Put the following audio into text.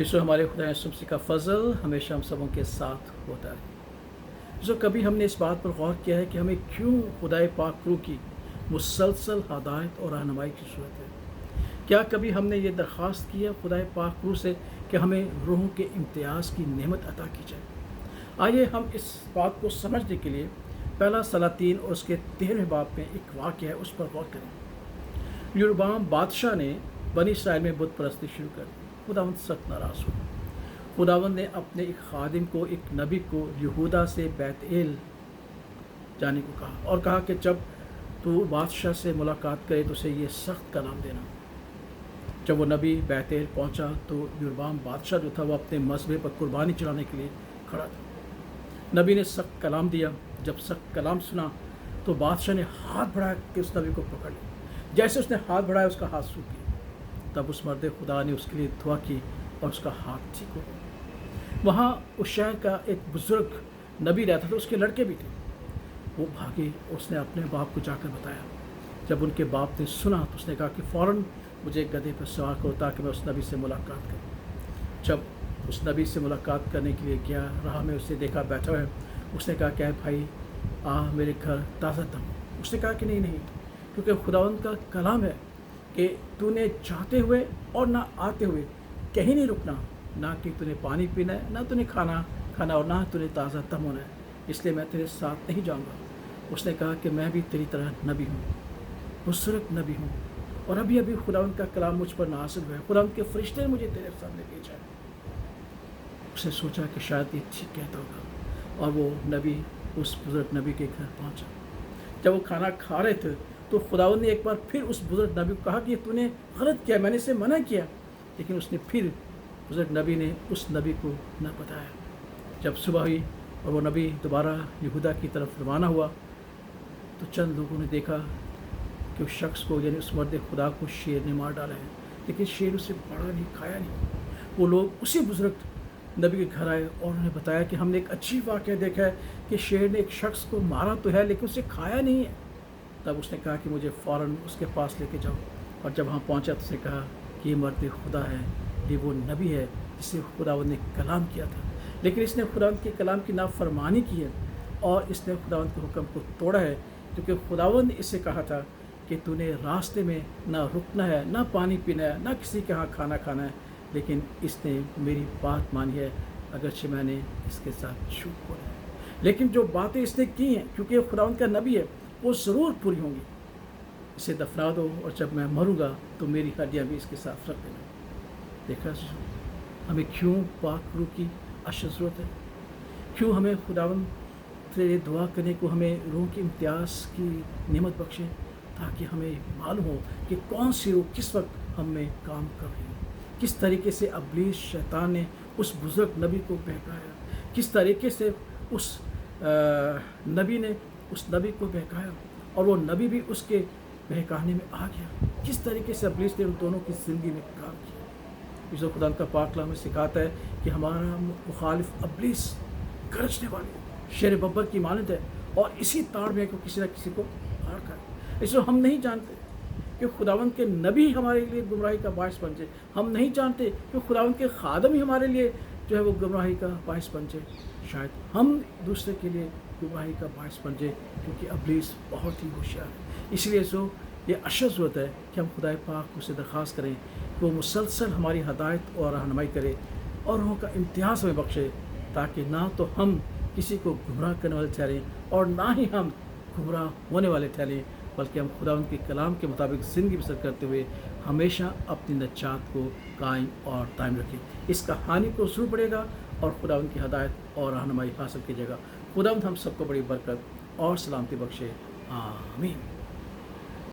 यीशु हमारे खुदा यीशु मसीह का फ़ज़ल हमेशा हम सबों के साथ होता है। जो कभी हमने इस बात पर गौर किया है कि हमें क्यों खुदाए पाक रूह की मुसलसल हदायत और रहनुमाई की ज़रूरत है? क्या कभी हमने ये दरख्वास्त की है खुदाए पाक रूह से कि हमें रूह के इम्तियाज़ की नेमत अता की जाए? आइए हम इस बात को समझने के लिए पहला सलातीन और उसके 13वें बाब में एक वाक़या है, उस पर गौर करें। यरोबाम बादशाह ने बनी इसराइल में बुत परस्ती शुरू कर दी। खुदावंद सख्त नाराज़ हुआ। खुदावंद ने अपने एक खादिम को, एक नबी को यहूदा से बैतएल जाने को कहा और कहा कि जब तू बादशाह से मुलाकात करे तो उसे ये सख्त कलाम देना। जब वो नबी बैतएल पहुंचा तो यरोबाम बादशाह जो था वो अपने मसबे पर कुर्बानी चढ़ाने के लिए खड़ा था। नबी ने सख्त कलाम दिया। जब सख्त कलाम सुना तो बादशाह ने हाथ बढ़ाया कि उस नबी को पकड़ लिया। जैसे उसने हाथ बढ़ाया उसका हाथ सूख गया। तब उस मर्द खुदा ने उसके लिए दुआ की और उसका हाथ ठीक हो गया। वहाँ उस शहर का एक बुजुर्ग नबी रहता था, उसके लड़के भी थे। वो भागे, उसने अपने बाप को जाकर बताया। जब उनके बाप ने सुना तो उसने कहा कि फ़ौरन मुझे गधे पर सवार करो ताकि मैं उस नबी से मुलाकात करूँ। जब उस नबी से मुलाकात करने के लिए गया, राह में उसे देखा बैठा है। उसने कहा क्या भाई आ मेरे घर ताज़ा दम। उसने कहा कि नहीं नहीं, क्योंकि खुदावंद का कलाम है कि तूने चाहते हुए और ना आते हुए कहीं नहीं रुकना, ना कि तूने पानी पीना है, ना तूने खाना और ना तूने ताज़ा दम होना है, इसलिए मैं तेरे साथ नहीं जाऊंगा। उसने कहा कि मैं भी तेरी तरह नबी हूँ, बुजुर्ग नबी हूँ, और अभी अभी खुदावंद का कलाम मुझ पर नाज़िल हुआ है। खुदावंद के फरिश्ते ने मुझे तेरे सामने भेजा है। उसने सोचा कि शायद ये ठीक कहता होगा, और वो नबी उस बुजुर्ग नबी के घर पहुँचा। जब वो खाना खा रहे थे तो खुदावंद ने एक बार फिर उस बुजुर्ग नबी को कहा कि तूने गलत किया, मैंने इसे मना किया। लेकिन उसने फिर बुजुर्ग नबी ने उस नबी को न बताया। जब सुबह हुई और वो नबी दोबारा यहूदा की तरफ रवाना हुआ तो चंद लोगों ने देखा कि उस शख्स को, यानी उस मर्द खुदा को शेर ने मार डाला है। लेकिन शेर उसे पड़ा नहीं, खाया नहीं। वो लोग उसी बुजुर्ग नबी के घर आए और उन्हें बताया कि हमने एक अजीब वाक़या देखा है कि शेर ने एक शख्स को मारा तो है लेकिन उसे खाया नहीं है। तब उसने कहा कि मुझे फ़ौरन उसके पास लेके जाओ। और जब वहाँ पहुँचा तो उसने कहा कि ये मर्द खुदा है, ये वो नबी है जिसे खुदावंद ने कलाम किया था, लेकिन इसने खुदावंद के कलाम की नाफरमानी की है और इसने खुदावंद के हुक्म को तोड़ा है, क्योंकि खुदावंद ने इससे कहा था कि तूने रास्ते में ना रुकना है, ना पानी पीना है, ना किसी के यहाँ खाना खाना है। लेकिन इसने मेरी बात मानी है, अगरचे मैंने इसके साथ झूठ बोला है। लेकिन जो बातें इसने की हैं, क्योंकि खुदावंद का नबी है, वो ज़रूर पूरी होंगी। इसे दफना दो और जब मैं मरूंगा तो मेरी हड्डियाँ भी इसके साथ रख देना। देखा हमें क्यों पाक रूह की अशद ज़रूरत है, क्यों हमें खुदावंद से दुआ करने को, हमें रूह के इम्तियाज़ की नेमत बख्शे, ताकि हमें मालूम हो कि कौन सी रूह किस वक्त हम में काम कर रही है। किस तरीके से इब्लीस शैतान ने उस बुजुर्ग नबी को बहकाया, किस तरीके से उस नबी ने उस नबी को बहकाया और वो नबी भी उसके बहकाने में आ गया। किस तरीके से इब्लीस ने उन दोनों की ज़िंदगी में काम किया। जो खुदा का पाक कलाम में सिखाता है कि हमारा मुखालिफ इब्लीस गरजने वाले शेर बब्बर की मानद है और इसी ताड़ में को किसी न किसी को हार कर। इसलिए हम नहीं जानते कि खुदावंद के नबी हमारे लिए गुमराही का बायस बन जाए। हम नहीं जानते कि खुदावंद के खादम ही हमारे लिए जो है वो गुमराही का बायस बन जाए। शायद हम दूसरे के लिए गुमराही का बायस बन जाए, क्योंकि इब्लीस बहुत ही होशियार है। इसलिए ये अशद ज़रूरत है कि हम खुदा पाक उससे दरख्वास्त करें कि वो मुसलसल हमारी हदायत और रहनुमाई करे और रोह का इम्तियाज़ हमें बख्शे, ताकि ना तो हम किसी को गुमराह करने वाले ठहरें और ना ही हम गुमराह होने वाले ठहरें, बल्कि हम खुदावंद के कलाम के मुताबिक ज़िंदगी बसर करते हुए हमेशा अपनी नजात को कायम और दायम रखें। इस कहानी को ज़रूर पड़ेगा और खुदावंद की हदायत और रहनुमाई हासिल कीजिएगा। खुदावंद हम सबको बड़ी बरकत और सलामती बख्शे। आमीन।